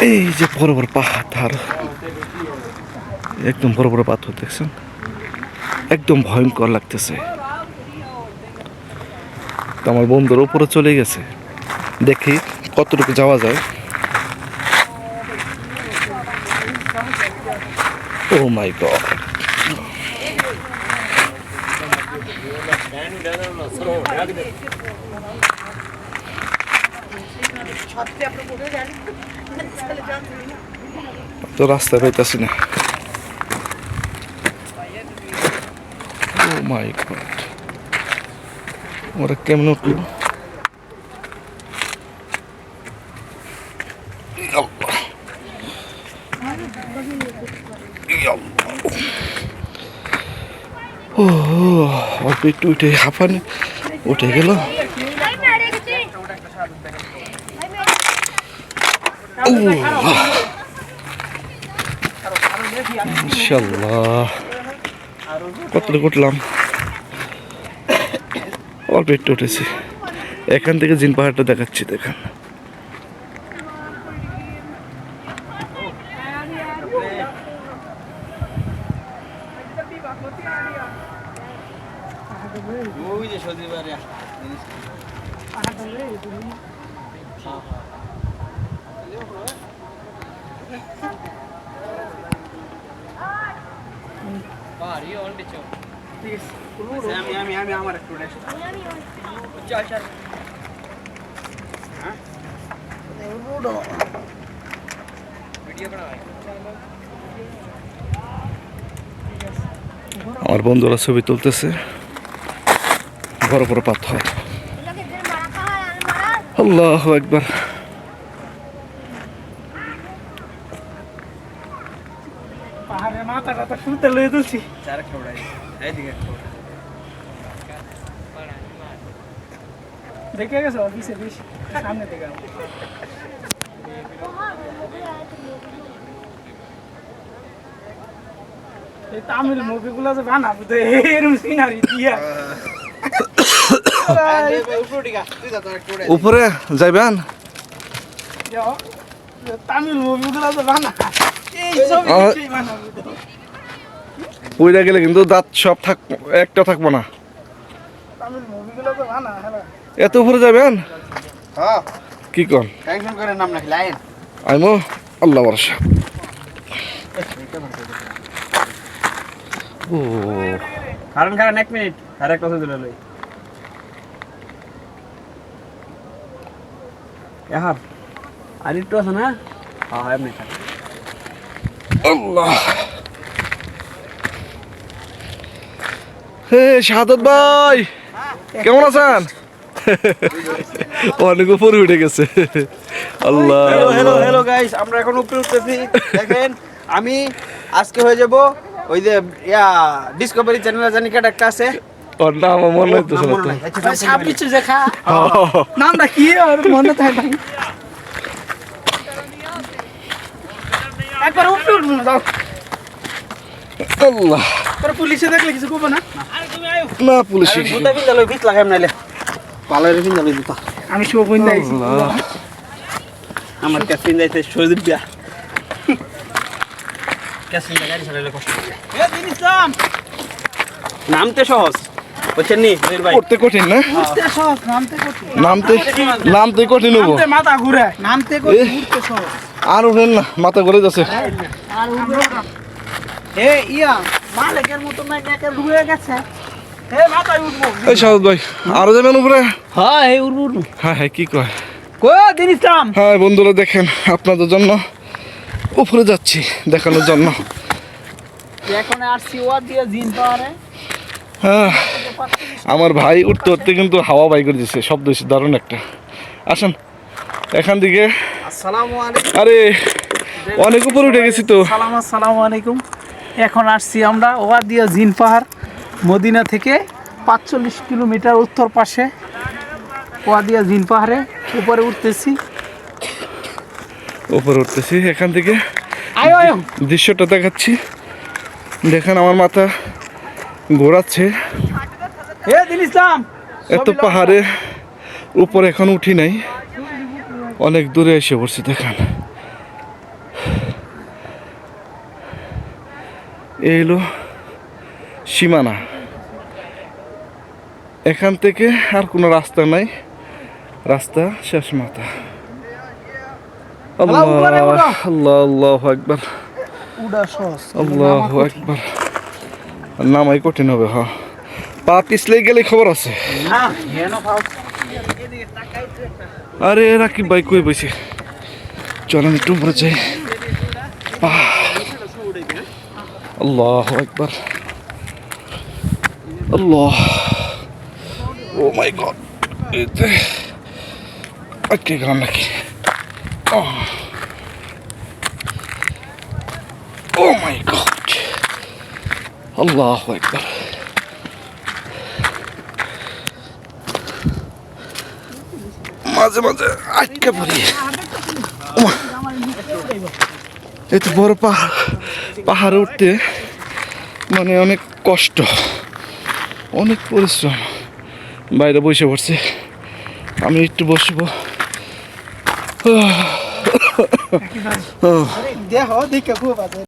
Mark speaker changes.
Speaker 1: এই যে বড় বড় পাহাড়, একদম বড় বড় পাথর দেখছেন, একদম ভয়ঙ্কর লাগতেছে। তো আমার বন্ধুর উপরে চলে গেছে, দেখি কতটুকু যাওয়া যায়। ও মাই গড, তো রাস্তা পাইতাছি না। ও মাই গড, ওরা কেমন উঠলো? ও অল্প একটু উঠে হাঁপানি উঠে গেল। ইনশাল্লাহ কতটুকু উঠলাম, অল্প একটু উঠেছি। এখান থেকে জিন পাহাড়টা দেখাচ্ছি, দেখেন। আমার বন্ধুরা ছবি তুলতেছে, বড় বড় পাথর। আল্লাহু আকবার।
Speaker 2: পাহাড়ের মাথাটা তো শুনতে লয়ে তুলছি। দেখে গেছো অফিসে বেশি সামনে থেকে এই তামিল মুভিগুলো যে বানাবো তো এরকম সিনারি দিয়া
Speaker 1: উপরে যাইবেন,
Speaker 2: তামিল মুভিগুলো যে বানা এই ছবি বানাবো তো
Speaker 1: পইরা গেলে কিন্তু দাঁত সব একটা থাকবো না।
Speaker 2: তামিল মুভিগুলো যে বানা হ্যাঁ
Speaker 1: এত উপরে যাবেন?
Speaker 3: হ্যাঁ,
Speaker 1: কি কন?
Speaker 3: টেনশন করে নাম নাকি লাইন।
Speaker 1: আইমো আল্লাহ ভরসা। ও
Speaker 3: কারণ 1 মিনিট আর একটা কথা দিলে লই। ইয়ার আর একটু আছে না? হ্যাঁ এমনি থাক।
Speaker 1: আল্লাহ, হে শাহাদত ভাই কেমন আছেন? অনেক উপরে উঠে গেছে। আল্লাহ
Speaker 3: হ্যালো গাইস, আমরা এখন উপরে উঠতেছি। দেখেন আমি আজকে হয়ে যাব ওই যে ডিসকভারি চ্যানেলে জানি কাট একটা আছে,
Speaker 1: ওর নাম আমার মনে হইতেছে না তো।
Speaker 2: সব কিছু দেখা নামটা কি আর মনে থাকে না। একবার উপরে উঠবো যাও।
Speaker 1: আল্লাহ,
Speaker 2: তোর পুলিশে দেখলে কিছু করবো না।
Speaker 1: না পুলিশ
Speaker 3: জুতা পিন দালো বিট লাগাম নাইলে পালারে পিন দালো জুতা।
Speaker 2: আমি শো কইন দাইছি
Speaker 3: আমার কাছে পিন দাইতে সজিব দিয়া কাছে গাড়ি চালালে কষ্ট এ দিন ইসলাম নামতে সহজ বুঝছেন নি বীর ভাই,
Speaker 1: করতে কঠিন না?
Speaker 2: উঠতে সহজ, নামতে কঠিন।
Speaker 1: নামতে কঠিন হবো।
Speaker 2: নামতে মাথা ঘুরে, নামতে কঠিন, উঠতে সহজ।
Speaker 1: আর উঠেন না, মাথা ঘুরে যাচ্ছে।
Speaker 2: আর উঠবে এ ইয়া মালিকের মতো না একা ডুবে গেছে। এ মাথায় উঠবো।
Speaker 1: এই শাহাদত ভাই আরো যাবেন উপরে?
Speaker 2: হ্যাঁ এই উঠবো।
Speaker 1: হ্যাঁ হ্যাঁ, কি কয়?
Speaker 2: কই দিন ইসলাম?
Speaker 1: হ্যাঁ বন্ধুরা দেখেন, আপনাদের জন্য উপরে যাচ্ছি দেখানোর জন্য।
Speaker 2: এখন আসছি ওয়া দিয়ে জিন পাহাড়ে।
Speaker 1: হ্যাঁ, আমার ভাই উঠতে উঠতে কিন্তু হাওয়া বাই করে দিচ্ছে, শব্দ দারুণ একটা। আসেন এখান থেকে।
Speaker 2: আসসালামু আলাইকুম।
Speaker 1: আরে অনেক উপরে উঠে গেছি তো।
Speaker 2: আসসালামু আলাইকুম। এখন আসছি আমরা ওয়াদিয়া জিন পাহাড়, মদিনা থেকে 45 কিলোমিটার উত্তর পাশে ওয়াদিয়া জিন পাহাড়ে উপরে উঠতেছি।
Speaker 1: উপরে উঠতেছি, এখান থেকে
Speaker 2: আয়ো আয়ো
Speaker 1: দৃশ্যটা দেখাচ্ছি। দেখেন আমার মাথা ঘোরাচ্ছে,
Speaker 2: এ দিন ইসলাম।
Speaker 1: এত পাহাড়ে উপরে এখন উঠি নাই, অনেক দূরে এসে পড়ছি। দেখেন এই হলো সীমানা। এখান থেকে আর কোনো রাস্তা নাই, রাস্তা শেষ মাথা। আল্লাহ আল্লাহ আল্লাহু আকবার,
Speaker 2: উড়া সহজ,
Speaker 1: আল্লাহু আকবার। নামাই কঠিন হবে। হ্যাঁ, পা পিছলে গেলে খবর আছে। আরে রাকিব ভাই কই বসে, চলেন একটু উপরে যাই। আল্লাহু আকবার, আল্লাহ, ও মাই গড, এতে আটকে গেলাম নাকি? ও মাই গড, আল্লাহু আকবার। মাঝে মাঝে আটকে পড়ি। এত বড় পাহাড়ে উঠতে মানে অনেক কষ্ট, অনেক পরিশ্রম। বাইরে বসে পড়ছে, আমি একটু বসবো।
Speaker 2: দেহ দেখে খুব আছে।